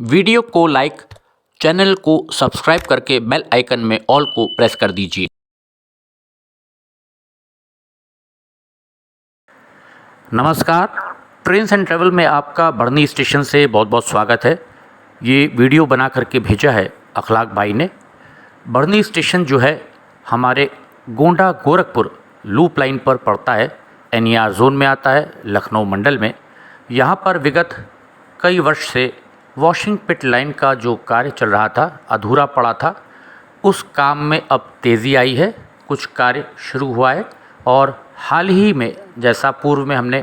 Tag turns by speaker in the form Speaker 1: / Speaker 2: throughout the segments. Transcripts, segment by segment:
Speaker 1: Video को like, channel को subscribe करके बेल आइकन में ऑल को प्रेस कर दीजिए। नमस्कार, ट्रेन्स एंड ट्रैवल में आपका बढ़नी स्टेशन से बहुत बहुत स्वागत है। ये वीडियो बना करके भेजा है अखलाक भाई ने। बढ़नी स्टेशन जो है हमारे गोंडा गोरखपुर लूप लाइन पर पड़ता है, एनईआर जोन में आता है, लखनऊ मंडल में। यहाँ पर विगत कई वर्ष से वॉशिंग पिट लाइन का जो कार्य चल रहा था, अधूरा पड़ा था, उस काम में अब तेज़ी आई है। कुछ कार्य शुरू हुआ है और हाल ही में, जैसा पूर्व में हमने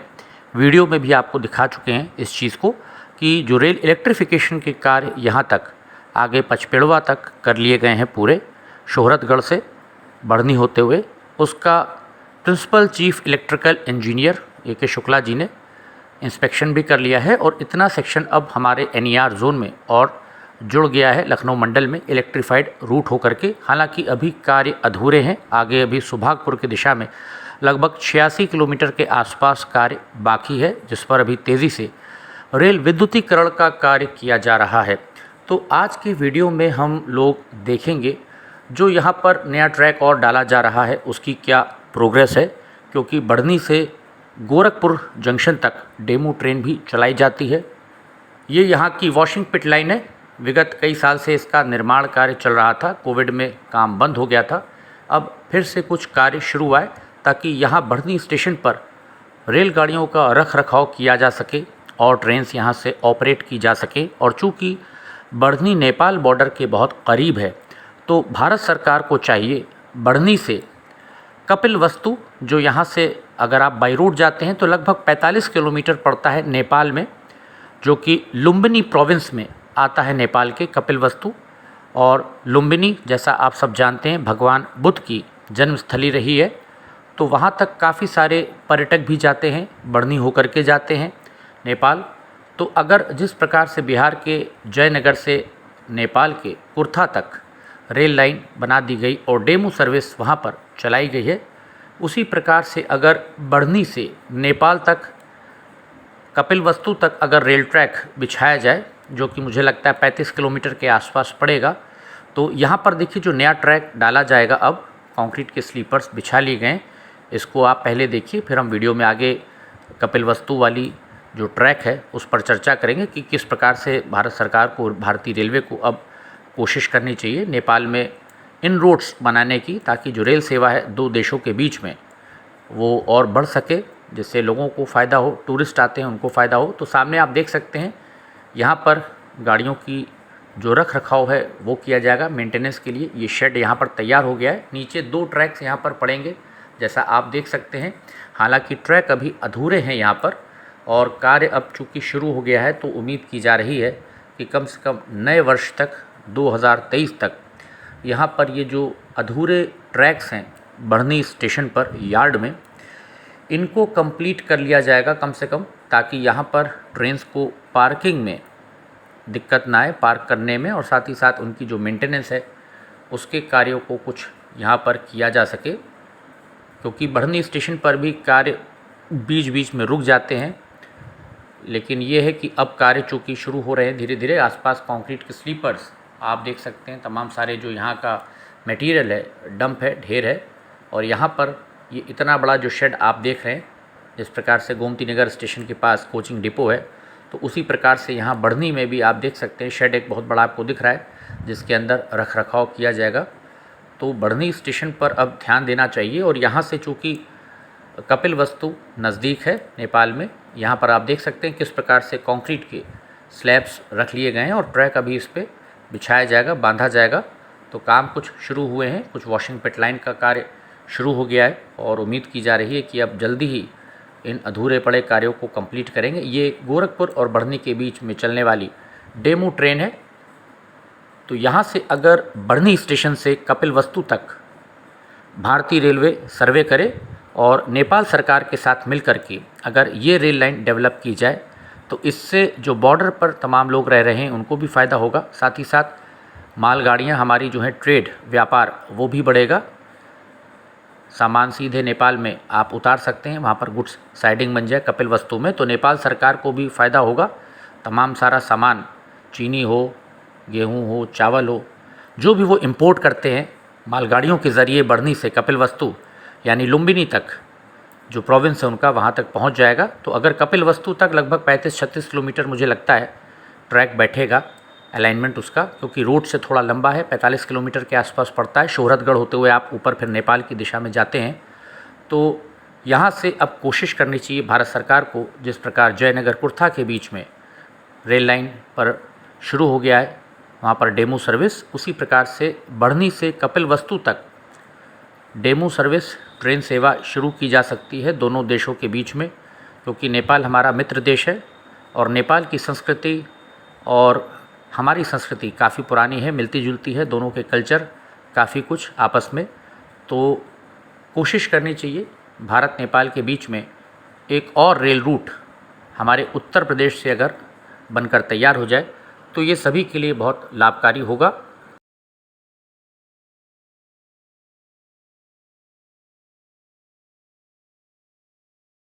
Speaker 1: वीडियो में भी आपको दिखा चुके हैं इस चीज़ को, कि जो रेल इलेक्ट्रिफिकेशन के कार्य यहाँ तक आगे पचपेड़वा तक कर लिए गए हैं पूरे शोहरतगढ़ से बढ़नी होते हुए। उसका principal chief electrical engineer A K Shukla जी ने इंस्पेक्शन भी कर लिया है और इतना सेक्शन अब हमारे एनईआर जोन में और जुड़ गया है लखनऊ मंडल में इलेक्ट्रीफाइड रूट होकर के। हालांकि अभी कार्य अधूरे हैं, आगे अभी सुभागपुर की दिशा में लगभग 86 किलोमीटर के आसपास कार्य बाकी है, जिस पर अभी तेज़ी से रेल विद्युतीकरण का कार्य किया जा रहा है। तो आज की वीडियो में हम लोग देखेंगे जो यहाँ पर नया ट्रैक और डाला जा रहा है उसकी क्या प्रोग्रेस है, क्योंकि बढ़नी से गोरखपुर जंक्शन तक डेमू ट्रेन भी चलाई जाती है। ये यहाँ की वॉशिंग पिट लाइन है। विगत कई साल से इसका निर्माण कार्य चल रहा था, कोविड में काम बंद हो गया था। अब फिर से कुछ कार्य शुरू हुआ है ताकि यहाँ बढ़नी स्टेशन पर रेलगाड़ियों का रख रखाव किया जा सके और ट्रेन्स यहाँ से ऑपरेट की जा सके। और चूँकि बढ़नी नेपाल बॉर्डर के बहुत करीब है, तो भारत सरकार को चाहिए बढ़नी से कपिलवस्तु, जो यहाँ से अगर आप बाई रोड जाते हैं तो लगभग 45 किलोमीटर पड़ता है नेपाल में, जो कि लुम्बिनी प्रोविंस में आता है नेपाल के कपिलवस्तु। और लुम्बिनी, जैसा आप सब जानते हैं, भगवान बुद्ध की जन्मस्थली रही है, तो वहाँ तक काफ़ी सारे पर्यटक भी जाते हैं, बढ़नी होकर के जाते हैं नेपाल। तो अगर जिस प्रकार से बिहार के जयनगर से नेपाल के कुर्था तक रेल लाइन बना दी गई और डेमू सर्विस वहाँ पर चलाई गई है, उसी प्रकार से अगर बढ़नी से नेपाल तक कपिलवस्तु तक अगर रेल ट्रैक बिछाया जाए, जो कि मुझे लगता है 35 किलोमीटर के आसपास पड़ेगा, तो यहाँ पर देखिए जो नया ट्रैक डाला जाएगा, अब कंक्रीट के स्लीपर्स बिछा लिए गए। इसको आप पहले देखिए, फिर हम वीडियो में आगे कपिलवस्तु वाली जो ट्रैक है उस पर चर्चा करेंगे कि किस प्रकार से भारत सरकार को, भारतीय रेलवे को अब कोशिश करनी चाहिए नेपाल में इन रोड्स बनाने की, ताकि जो रेल सेवा है दो देशों के बीच में वो और बढ़ सके, जिससे लोगों को फ़ायदा हो, टूरिस्ट आते हैं उनको फ़ायदा हो। तो सामने आप देख सकते हैं यहाँ पर गाड़ियों की जो रख रखाव है वो किया जाएगा मेंटेनेंस के लिए। ये शेड यहाँ पर तैयार हो गया है। नीचे 2 ट्रैक्स यहाँ पर पड़ेंगे, जैसा आप देख सकते हैं। हालांकि ट्रैक अभी अधूरे हैं यहाँ पर, और कार्य अब चूँकि शुरू हो गया है, तो उम्मीद की जा रही है कि कम से कम नए वर्ष तक, 2023 तक, यहाँ पर ये जो अधूरे ट्रैक्स हैं बढ़नी स्टेशन पर यार्ड में, इनको कंप्लीट कर लिया जाएगा कम से कम, ताकि यहाँ पर ट्रेन्स को पार्किंग में दिक्कत ना आए, पार्क करने में, और साथ ही साथ उनकी जो मेंटेनेंस है उसके कार्यों को कुछ यहाँ पर किया जा सके। क्योंकि बढ़नी स्टेशन पर भी कार्य बीच बीच में रुक जाते हैं, लेकिन ये है कि अब कार्य चूँकि शुरू हो रहे हैं धीरे धीरे। आसपास कंक्रीट के स्लीपर्स आप देख सकते हैं, तमाम सारे जो यहाँ का मटेरियल है, डंप है, ढेर है। और यहाँ पर ये इतना बड़ा जो शेड आप देख रहे हैं, जिस प्रकार से गोमती नगर स्टेशन के पास कोचिंग डिपो है, तो उसी प्रकार से यहाँ बढ़नी में भी आप देख सकते हैं शेड एक बहुत बड़ा आपको दिख रहा है, जिसके अंदर रख रखाव किया जाएगा। तो बढ़नी स्टेशन पर अब ध्यान देना चाहिए। और यहाँ से चूँकि कपिलवस्तु नज़दीक है नेपाल में, यहाँ पर आप देख सकते हैं किस प्रकार से कंक्रीट के स्लैब्स रख लिए गए हैं और ट्रैक अभी इस पर बिछाया जाएगा, बांधा जाएगा। तो काम कुछ शुरू हुए हैं, कुछ वॉशिंग पिट लाइन का कार्य शुरू हो गया है और उम्मीद की जा रही है कि अब जल्दी ही इन अधूरे पड़े कार्यों को कंप्लीट करेंगे। ये गोरखपुर और बढ़नी के बीच में चलने वाली डेमू ट्रेन है। तो यहाँ से अगर बढ़नी स्टेशन से कपिलवस्तु तक भारतीय रेलवे सर्वे करे और नेपाल सरकार के साथ मिलकर के अगर ये रेल लाइन डेवलप की जाए, तो इससे जो बॉर्डर पर तमाम लोग रह रहे हैं उनको भी फ़ायदा होगा। साथ ही साथ मालगाड़ियाँ हमारी जो है, ट्रेड व्यापार, वो भी बढ़ेगा। सामान सीधे नेपाल में आप उतार सकते हैं, वहाँ पर गुड्स साइडिंग बन जाए कपिलवस्तु में, तो नेपाल सरकार को भी फ़ायदा होगा। तमाम सारा सामान चीनी हो, गेहूँ हो, चावल हो, जो भी वो इंपोर्ट करते हैं मालगाड़ियों के ज़रिए बढ़नी से कपिलवस्तु यानी लुम्बिनी तक, जो प्रोविंस है उनका, वहाँ तक पहुँच जाएगा। तो अगर कपिलवस्तु तक लगभग 35-36 किलोमीटर मुझे लगता है ट्रैक बैठेगा, अलाइनमेंट उसका, क्योंकि रोड से थोड़ा लंबा है, 45 किलोमीटर के आसपास पड़ता है। शोहरतगढ़ होते हुए आप ऊपर फिर नेपाल की दिशा में जाते हैं। तो यहाँ से अब कोशिश करनी चाहिए भारत सरकार को, जिस प्रकार जयनगर कुर्था के बीच में रेल लाइन पर शुरू हो गया है वहाँ पर डेमू सर्विस, उसी प्रकार से बढ़नी से कपिलवस्तु तक डेमू सर्विस ट्रेन सेवा शुरू की जा सकती है दोनों देशों के बीच में, क्योंकि नेपाल हमारा मित्र देश है और नेपाल की संस्कृति और हमारी संस्कृति काफ़ी पुरानी है, मिलती जुलती है, दोनों के कल्चर काफ़ी कुछ आपस में। तो कोशिश करनी चाहिए भारत नेपाल के बीच में एक और रेल रूट हमारे उत्तर प्रदेश से अगर बनकर तैयार हो जाए तो ये सभी के लिए बहुत लाभकारी होगा।